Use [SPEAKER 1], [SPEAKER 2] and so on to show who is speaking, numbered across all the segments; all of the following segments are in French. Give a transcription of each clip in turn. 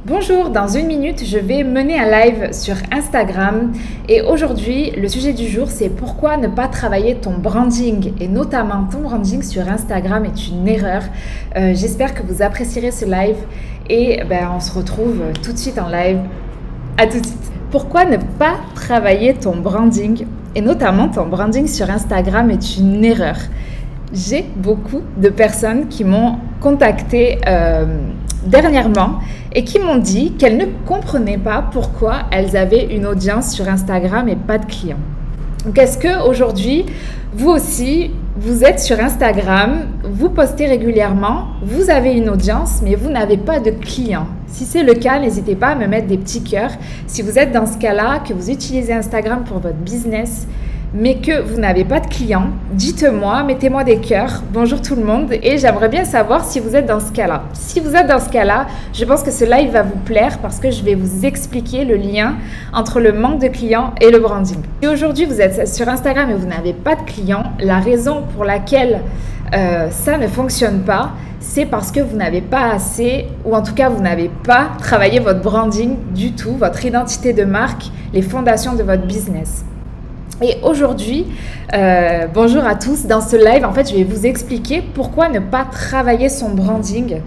[SPEAKER 1] Bonjour, dans une minute, je vais mener un live sur Instagram et aujourd'hui, le sujet du jour, c'est pourquoi ne pas travailler ton branding et notamment ton branding sur Instagram est une erreur. J'espère que vous apprécierez ce live et on se retrouve tout de suite en live. À tout de suite. Pourquoi ne pas travailler ton branding et notamment ton branding sur Instagram est une erreur. J'ai beaucoup de personnes qui m'ont contacté dernièrement et qui m'ont dit qu'elles ne comprenaient pas pourquoi elles avaient une audience sur Instagram et pas de clients. Donc est-ce qu'aujourd'hui, vous aussi, vous êtes sur Instagram, vous postez régulièrement, vous avez une audience, mais vous n'avez pas de clients? Si c'est le cas, n'hésitez pas à me mettre des petits cœurs. Si vous êtes dans ce cas-là, que vous utilisez Instagram pour votre business, mais que vous n'avez pas de clients, dites-moi, mettez-moi des cœurs. Bonjour tout le monde et j'aimerais bien savoir si vous êtes dans ce cas-là. Si vous êtes dans ce cas-là, je pense que ce live va vous plaire parce que je vais vous expliquer le lien entre le manque de clients et le branding. Si aujourd'hui vous êtes sur Instagram et vous n'avez pas de clients, la raison pour laquelle ça ne fonctionne pas, c'est parce que vous n'avez pas assez, ou en tout cas vous n'avez pas travaillé votre branding du tout, votre identité de marque, les fondations de votre business. Et aujourd'hui, bonjour à tous, dans ce live, en fait, je vais vous expliquer pourquoi ne pas travailler son branding.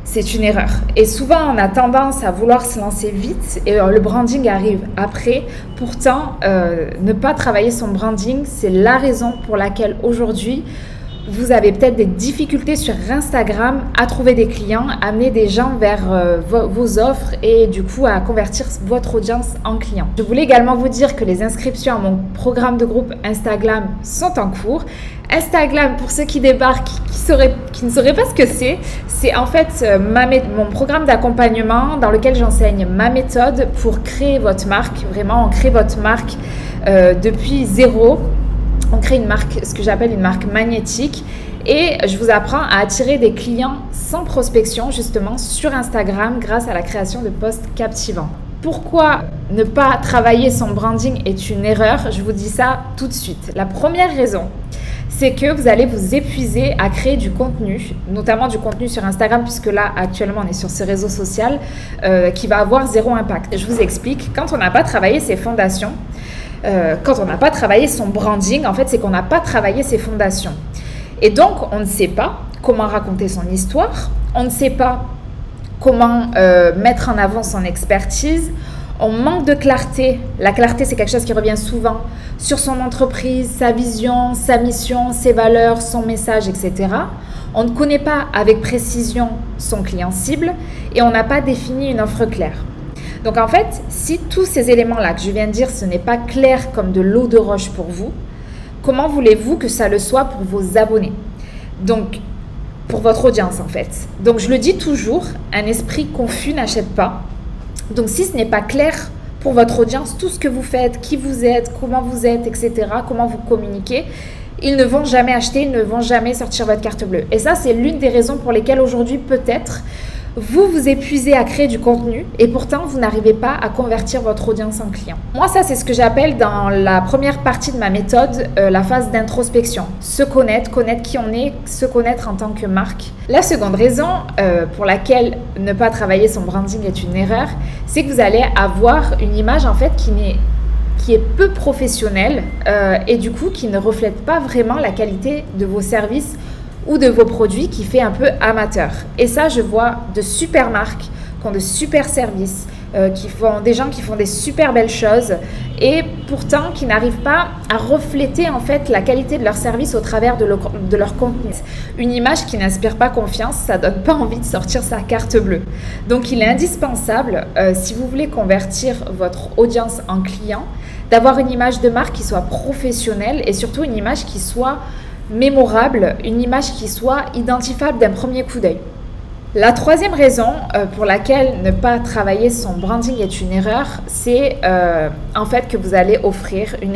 [SPEAKER 1] C'est une erreur. Et souvent, on a tendance à vouloir se lancer vite et le branding arrive après. Pourtant, ne pas travailler son branding, c'est la raison pour laquelle aujourd'hui, vous avez peut-être des difficultés sur Instagram à trouver des clients, à amener des gens vers vos offres et du coup à convertir votre audience en clients. Je voulais également vous dire que les inscriptions à mon programme de groupe Instagram sont en cours. Instagram, pour ceux qui débarquent, qui ne sauraient pas ce que c'est en fait mon programme d'accompagnement dans lequel j'enseigne ma méthode pour créer votre marque. Vraiment, on crée votre marque depuis zéro. On crée une marque, ce que j'appelle une marque magnétique et je vous apprends à attirer des clients sans prospection justement sur Instagram grâce à la création de posts captivants. Pourquoi ne pas travailler son branding est une erreur? Je vous dis ça tout de suite. La première raison, c'est que vous allez vous épuiser à créer du contenu, notamment du contenu sur Instagram puisque là actuellement on est sur ce réseau social qui va avoir zéro impact. Je vous explique, quand on n'a pas travaillé ses fondations, quand on n'a pas travaillé son branding, en fait, c'est qu'on n'a pas travaillé ses fondations. Et donc, on ne sait pas comment raconter son histoire, on ne sait pas comment mettre en avant son expertise, on manque de clarté. La clarté, c'est quelque chose qui revient souvent sur son entreprise, sa vision, sa mission, ses valeurs, son message, etc. On ne connaît pas avec précision son client cible et on n'a pas défini une offre claire. Donc en fait, si tous ces éléments-là que je viens de dire, ce n'est pas clair comme de l'eau de roche pour vous, comment voulez-vous que ça le soit pour vos abonnés? Donc, pour votre audience en fait. Donc je le dis toujours, un esprit confus n'achète pas. Donc si ce n'est pas clair pour votre audience, tout ce que vous faites, qui vous êtes, etc., comment vous communiquez, ils ne vont jamais acheter, ils ne vont jamais sortir votre carte bleue. Et ça, c'est l'une des raisons pour lesquelles aujourd'hui, peut-être, vous vous épuisez à créer du contenu et pourtant vous n'arrivez pas à convertir votre audience en client. Moi, ça c'est ce que j'appelle dans la première partie de ma méthode, la phase d'introspection. Se connaître, connaître qui on est, se connaître en tant que marque. La seconde raison pour laquelle ne pas travailler son branding est une erreur, c'est que vous allez avoir une image en fait qui est peu professionnelle et du coup qui ne reflète pas vraiment la qualité de vos services ou de vos produits qui fait un peu amateur. Et ça, je vois de super marques qui ont de super services, des gens qui font des super belles choses et pourtant qui n'arrivent pas à refléter en fait la qualité de leur service au travers de leur contenu. Une image qui n'inspire pas confiance, ça donne pas envie de sortir sa carte bleue. Donc il est indispensable, si vous voulez convertir votre audience en client, d'avoir une image de marque qui soit professionnelle et surtout une image qui soit mémorable, une image qui soit identifiable d'un premier coup d'œil. La troisième raison pour laquelle ne pas travailler son branding est une erreur, c'est en fait que vous allez offrir une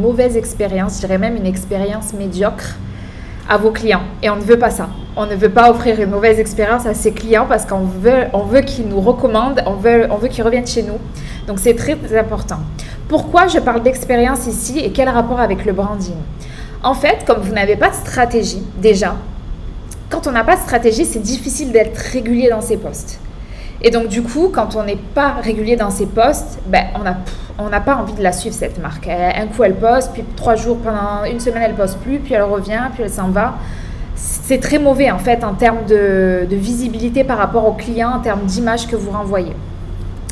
[SPEAKER 1] mauvaise expérience, je dirais même une expérience médiocre à vos clients. Et on ne veut pas ça. On ne veut pas offrir une mauvaise expérience à ses clients parce qu'on veut qu'ils nous recommandent, on veut qu'ils reviennent chez nous. Donc c'est très, très important. Pourquoi je parle d'expérience ici et quel rapport avec le branding? En fait, comme vous n'avez pas de stratégie, déjà, quand on n'a pas de stratégie, c'est difficile d'être régulier dans ses posts. Et donc du coup, quand on n'est pas régulier dans ses posts, ben, on n'a pas envie de la suivre cette marque. Un coup elle poste, puis 3 jours, pendant une semaine elle poste plus, puis elle revient, puis elle s'en va. C'est très mauvais en fait en termes de visibilité par rapport aux clients, en termes d'image que vous renvoyez.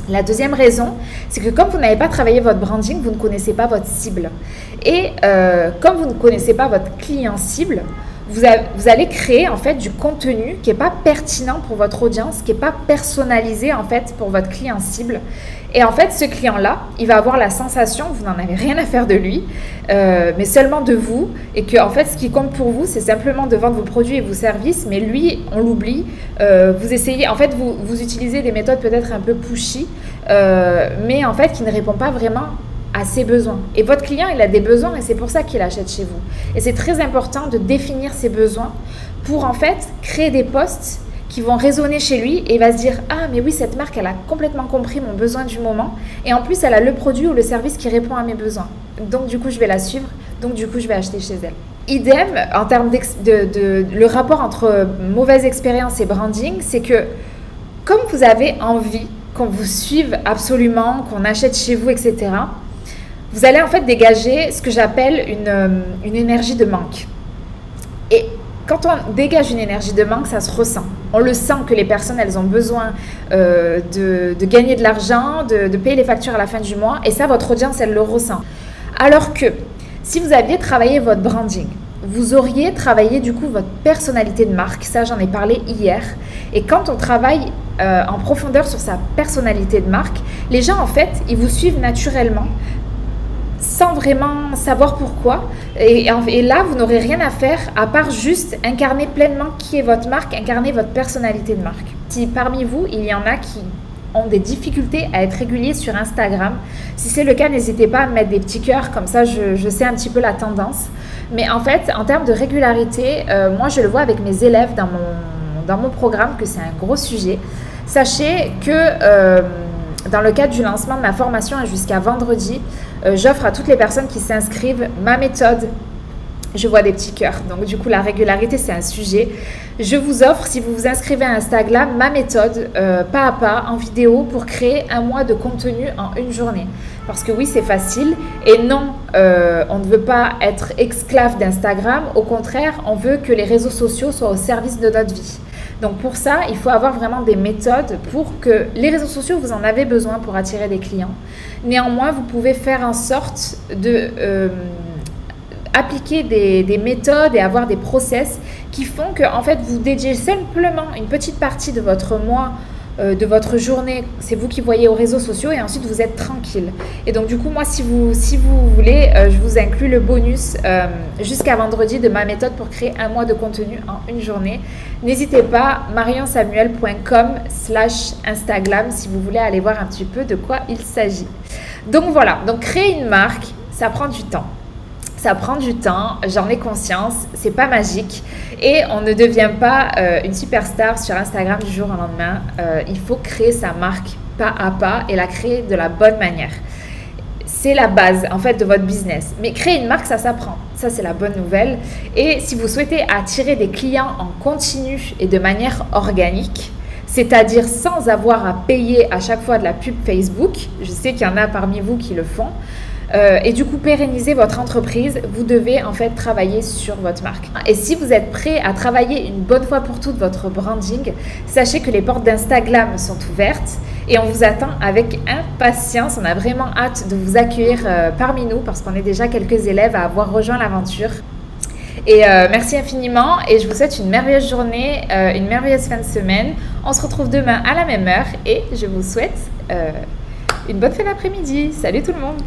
[SPEAKER 1] La deuxième raison, c'est que comme vous n'avez pas travaillé votre branding, vous ne connaissez pas votre cible. Et comme vous ne connaissez pas votre client cible, vous allez créer en fait du contenu qui n'est pas pertinent pour votre audience, qui n'est pas personnalisé en fait pour votre client cible. Et en fait, ce client-là, il va avoir la sensation que vous n'en avez rien à faire de lui, mais seulement de vous. Et que en fait, ce qui compte pour vous, c'est simplement de vendre vos produits et vos services. Mais lui, on l'oublie. Vous essayez, en fait, vous utilisez des méthodes peut-être un peu pushy, mais en fait, qui ne répondent pas vraiment à ses besoins. Et votre client, il a des besoins et c'est pour ça qu'il achète chez vous. Et c'est très important de définir ses besoins pour en fait créer des posts qui vont résonner chez lui et il va se dire « Ah, mais oui, cette marque, elle a complètement compris mon besoin du moment et en plus, elle a le produit ou le service qui répond à mes besoins. Donc, du coup, je vais la suivre. Donc, du coup, je vais acheter chez elle. » Idem, en termes le rapport entre mauvaise expérience et branding, c'est que comme vous avez envie qu'on vous suive absolument, qu'on achète chez vous, etc., vous allez en fait dégager ce que j'appelle une énergie de manque. Et quand on dégage une énergie de manque, ça se ressent. On le sent que les personnes, elles ont besoin de gagner de l'argent, de payer les factures à la fin du mois. Et ça, votre audience, elle le ressent. Alors que si vous aviez travaillé votre branding, vous auriez travaillé du coup votre personnalité de marque. Ça, j'en ai parlé hier. Et quand on travaille en profondeur sur sa personnalité de marque, les gens, en fait, ils vous suivent naturellement, sans vraiment savoir pourquoi. Et là, vous n'aurez rien à faire à part juste incarner pleinement qui est votre marque, incarner votre personnalité de marque. Si parmi vous, il y en a qui ont des difficultés à être réguliers sur Instagram, si c'est le cas, n'hésitez pas à mettre des petits cœurs, comme ça je sais un petit peu la tendance. Mais en fait, en termes de régularité, moi je le vois avec mes élèves dans mon programme que c'est un gros sujet. Sachez que dans le cadre du lancement de ma formation et jusqu'à vendredi, j'offre à toutes les personnes qui s'inscrivent ma méthode. Je vois des petits cœurs. Donc, du coup, la régularité, c'est un sujet. Je vous offre, si vous vous inscrivez à Instagram, ma méthode pas à pas en vidéo pour créer un mois de contenu en une journée. Parce que oui, c'est facile. Et non, on ne veut pas être esclave d'Instagram. Au contraire, on veut que les réseaux sociaux soient au service de notre vie. Donc pour ça, il faut avoir vraiment des méthodes pour que les réseaux sociaux, vous en avez besoin pour attirer des clients. Néanmoins, vous pouvez faire en sorte de appliquer des méthodes et avoir des process qui font que en fait, vous dédiez simplement une petite partie de votre mois, de votre journée, c'est vous qui voyez aux réseaux sociaux et ensuite vous êtes tranquille. Et donc du coup, moi, si vous voulez, je vous inclus le bonus jusqu'à vendredi de ma méthode pour créer un mois de contenu en une journée. N'hésitez pas, marionsamuel.com/Instagram si vous voulez aller voir un petit peu de quoi il s'agit. Donc voilà, donc créer une marque, ça prend du temps. Ça prend du temps, j'en ai conscience, c'est pas magique et on ne devient pas une superstar sur Instagram du jour au lendemain. Il faut créer sa marque pas à pas et la créer de la bonne manière. C'est la base en fait de votre business. Mais créer une marque, ça s'apprend. Ça, c'est la bonne nouvelle. Et si vous souhaitez attirer des clients en continu et de manière organique, c'est-à-dire sans avoir à payer à chaque fois de la pub Facebook, je sais qu'il y en a parmi vous qui le font, et du coup pérenniser votre entreprise, vous devez en fait travailler sur votre marque. Et si vous êtes prêt à travailler une bonne fois pour toutes votre branding, sachez que les portes d'Instagram sont ouvertes et on vous attend avec impatience. On a vraiment hâte de vous accueillir parmi nous parce qu'on est déjà quelques élèves à avoir rejoint l'aventure. Et merci infiniment et je vous souhaite une merveilleuse journée, une merveilleuse fin de semaine. On se retrouve demain à la même heure et je vous souhaite une bonne fin d'après-midi. Salut tout le monde!